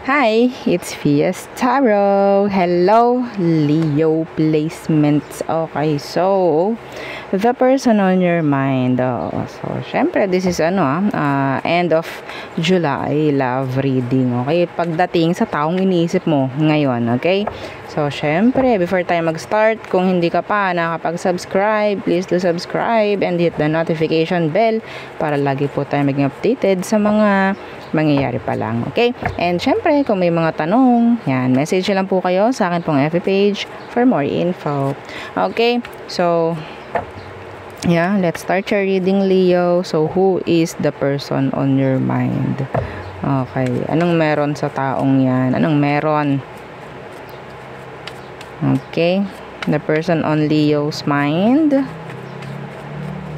Hi, it's Fias Tarot. Hello, Leo placements. Okay, so the person on your mind. So, syempre, this is end of July love reading. Okay, pagdating sa taong iniisip mo ngayon. Okay, so syempre, before tayo mag-start, kung hindi ka pa nakapag-subscribe, please do subscribe and hit the notification bell para lagi po tayo maging updated sa mga mangyayari pa lang. Okay? And syempre, kung may mga tanong, yan, message lang po kayo sa akin pong FB page for more info. Okay? So, yeah, let's start your reading, Leo. So, who is the person on your mind? Okay. Anong meron sa taong yan? Anong meron? Okay. The person on Leo's mind.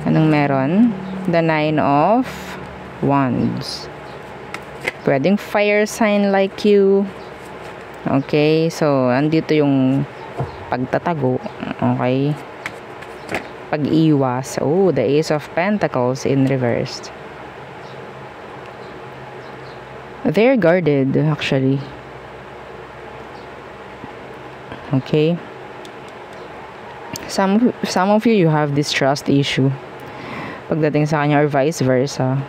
Anong meron? The 9 of Wands. Pwedeng fire sign like you. Okay, so andito yung pagtatago. Okay, pag-iwas. Oh, the Ace of Pentacles in reversed. They're guarded actually. Okay, some of you have this trust issue pagdating sa kanya or vice versa.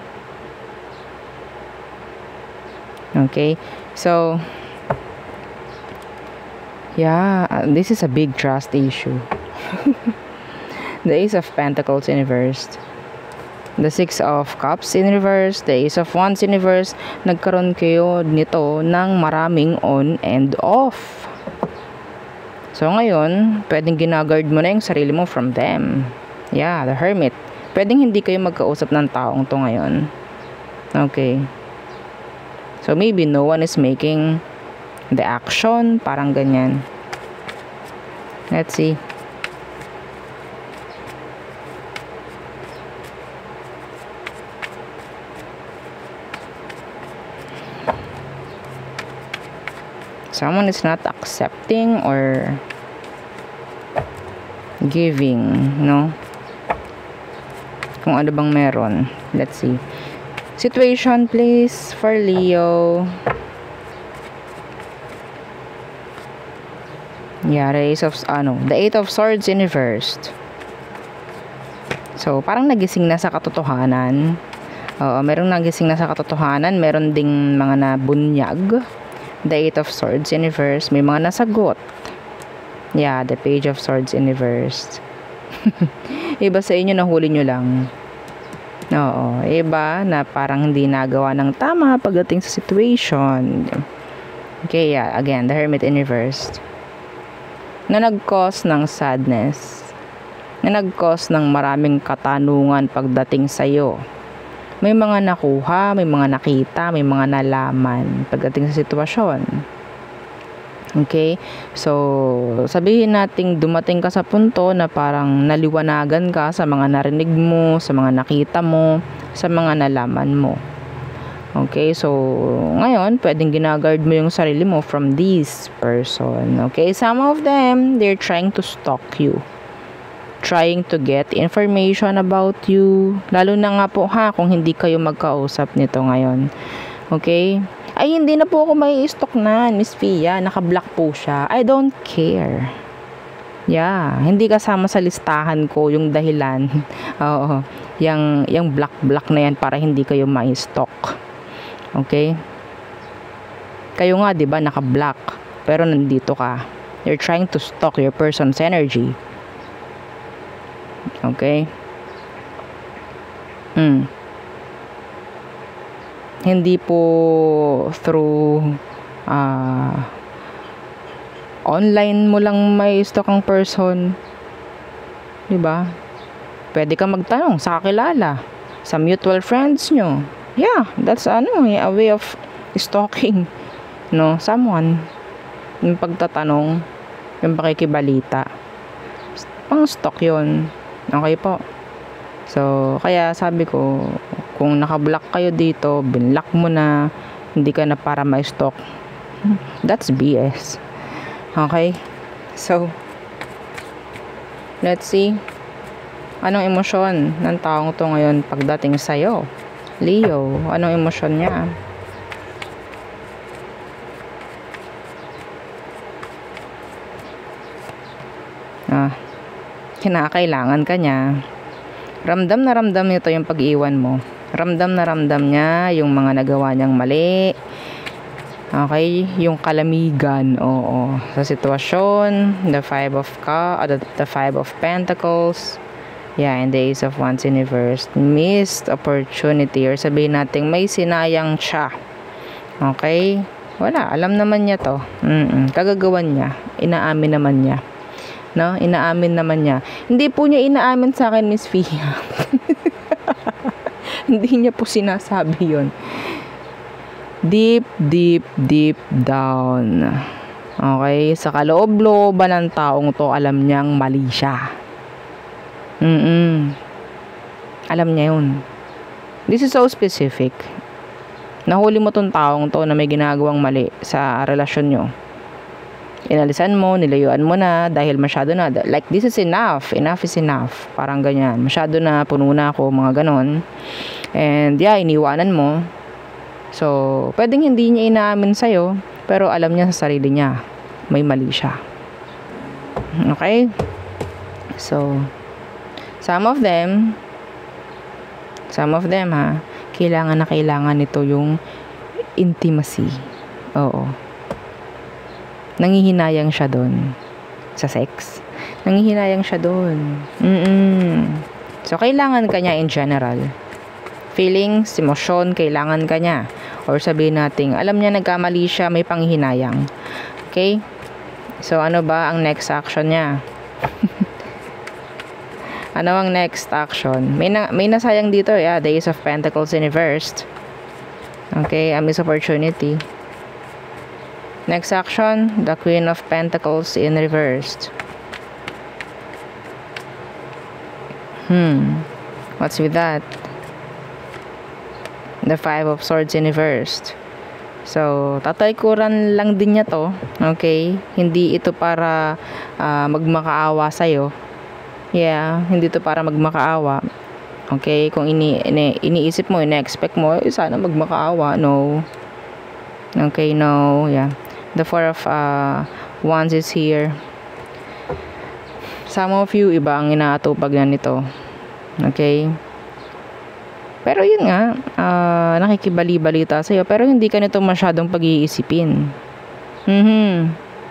Okay, so yeah, this is a big trust issue. The Ace of Pentacles in reverse, the Six of Cups in reverse, the Ace of Wands in reverse. Nagkaroon kayo nito ng maraming on and off. So ngayon, pwedeng ginagard mo na yung sarili mo from them. Yeah, the Hermit. Pwedeng hindi kayo magkausap ng taong to ngayon. Okay, so maybe no one is making the action, parang ganyan. Let's see. Someone is not accepting or giving, no? Kung ano bang meron. Let's see. Situation please for Leo. Yeah, the Eight of Swords in reversed. So, parang nagising na sa katotohanan. Merong nagising na sa katotohanan. Meron ding mga nabunyag. The Eight of Swords in reverse. May mga nasagot. Yeah, the Page of Swords in reversed. Iba sa inyo, nahuli nyo lang. Oo, iba na parang hindi nagawa ng tama pagdating sa situation. Okay, yeah, again, the Hermit in reversed. Na nag-cause ng sadness. Na nag-cause ng maraming katanungan pagdating sa'yo. May mga nakuha, may mga nakita, may mga nalaman pagdating sa sitwasyon. Okay? So, sabihin nating dumating ka sa punto na parang naliwanagan ka sa mga narinig mo, sa mga nakita mo, sa mga nalaman mo. Okay? So, ngayon, pwedeng ginagard mo yung sarili mo from this person. Okay? Some of them, they're trying to stalk you. Trying to get information about you. Lalo na nga po kung hindi kayo magkausap nito ngayon. Okay? Ay, hindi na po ako may stock na, Miss Fia. Naka-block po siya. I don't care. Yeah. Hindi kasama sa listahan ko yung dahilan. Oo. Yung block na yan para hindi kayo may stock. Okay? Kayo nga, di ba, naka-block. Pero nandito ka. You're trying to stalk your person's energy. Okay? Hindi po through online mo lang may stock ang person. Diba? Pwede ka magtanong sa kakilala, sa mutual friends nyo. Yeah, that's a way of stalking, no? Someone. Yung pagtatanong, yung pakikibalita. Pang stalk yun. Okay po. So, kaya sabi ko, kung nakablock kayo dito, binlock mo na, hindi ka na para ma-stalk. That's BS. Okay? So, let's see. Anong emosyon ng taong to ngayon pagdating sa'yo? Leo, anong emosyon niya? kinakailangan ka niya. Ramdam na ramdam nito yung pag-iwan mo. Ramdam na ramdam niya yung mga nagawa niyang mali. Okay, yung kalamigan, oo, sa sitwasyon, the Five of Pentacles. Yeah, in the Ace of Wands in reverse, missed opportunity, or sabihin natin may sinayang siya. Okay, wala, alam naman niya to. Kagagawan niya, inaamin naman niya. No, inaamin naman niya. Hindi po niya inaamin sa akin, Miss Fia. Hindi niya po sinasabi yon. Deep down. Okay? Sa kaloob-looban ng taong to, alam niyang mali siya. Alam niya yun. This is so specific. Nahuli mo tong taong to na may ginagawang mali sa relasyon nyo. Inalisan mo, nilayuan mo na dahil masyado na. Like, this is enough. Enough is enough. Parang ganyan. Masyado na, puno na ako, mga ganon. And yeah, iniwanan mo. So, pwedeng hindi niya inaamin sa'yo, pero alam niya sa sarili niya, may mali siya. Okay? So, some of them ha, kailangan nito yung intimacy. Oo. Nangihinayang siya doon sa sex. Nangihinayang siya doon. So, kailangan ka niya in general. Feelings, emosyon, kailangan ka niya. Or sabihin natin, alam niya nagkamali siya, may panghihinayang. Okay? So, ano ba ang next action niya? Ano ang next action? May nasayang dito, yeah, the Ace of Pentacles in reversed. Okay, a missed opportunity. Next action, the Queen of Pentacles in reversed. What's with that? The Five of Swords in reversed. So, tatalikuran lang din niya to. Okay? Hindi ito para magmakaawa sa'yo. Yeah, hindi ito para magmakaawa. Okay? Kung iniisip mo, ina-expect mo, sana magmakaawa. No. Okay, no. Yeah. The Four of Wands is here. Some of you, iba ang inaatupag na nito. Okay? Pero yun nga, nakikibali-balita sa'yo, pero hindi ka nito masyadong pag-iisipin.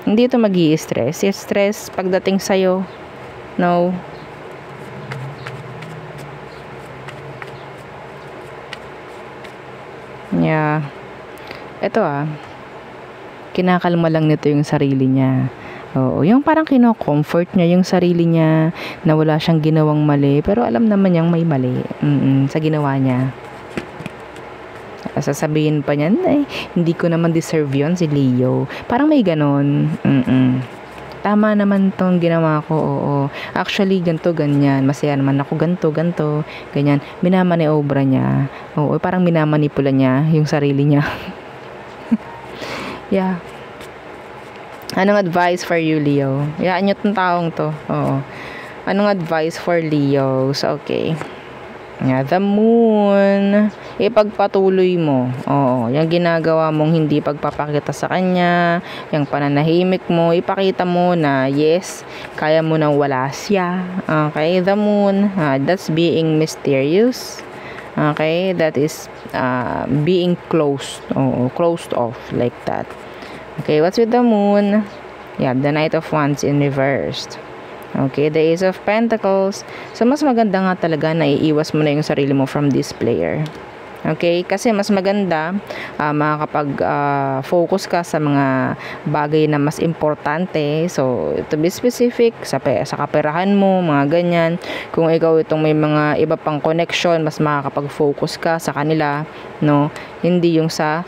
Hindi ito mag-i-stress. Yung stress pagdating sa'yo, no. Yeah. Ito kinakalma lang nito yung sarili niya. Oo, yung parang kino-comfort niya yung sarili niya na wala siyang ginawang mali, pero alam naman niyang may mali sa ginawa niya. Sasabihin pa niya, hindi ko naman deserve yun si Leo. Parang may ganon. Tama naman tong ginawa ko, oo. Actually, ganto, ganyan. Masaya naman ako, ganto, ganyan. Minamaniobra niya. Oo, parang minamanipula niya yung sarili niya. Yeah. Anong advice for you, Leo? Yaan nyo tong taong to. Oo. Anong advice for Leo? So, okay. Yeah, the moon. Ipagpatuloy mo. Oo. Yung ginagawa mong hindi pagpapakita sa kanya, yung pananahimik mo, ipakita mo na yes, kaya mo nang wala siya. Okay, the moon. That's being mysterious. Okay, that is being closed. Oo, closed off like that. Okay, what's with the moon? Yeah, the Knight of Wands in reversed. Okay, the Ace of Pentacles. So, mas maganda nga talaga na iiwas mo na yung sarili mo from this player. Okay, kasi mas maganda makakapag-focus ka sa mga bagay na mas importante. So, to be specific, sa kaperahan mo, mga ganyan. Kung ikaw itong may mga iba pang connection, mas makakapag-focus ka sa kanila, no? Hindi yung sa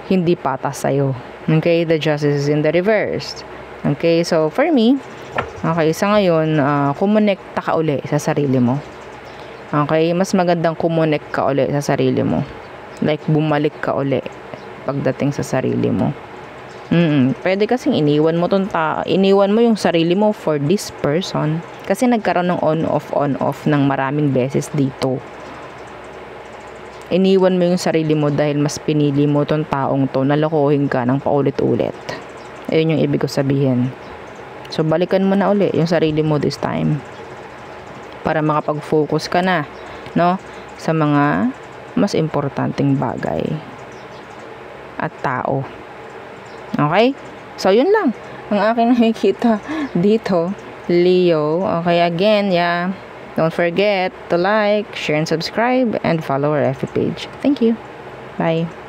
hindi patas sa'yo. Okay, the Justice is in the reverse. Okay, so for me, okay, sa ngayon, kumonekta ka uli sa sarili mo. Okay, mas magandang kumonek ka uli sa sarili mo. Like, bumalik ka uli pagdating sa sarili mo. Pwede kasing iniwan mo yung sarili mo for this person. Kasi nagkaroon ng on-off ng maraming beses dito. Iniwan mo yung sarili mo dahil mas pinili mo tong taong to na lokohin ka ng paulit-ulit. Ayun yung ibig ko sabihin. So, balikan mo na uli yung sarili mo this time. Para makapag-focus ka na, no? Sa mga mas importanteng bagay. At tao. Okay? So, yun lang. Ang aking nakikita dito, Leo. Okay, again, yeah. Don't forget to like, share, and subscribe, and follow our FB page. Thank you. Bye.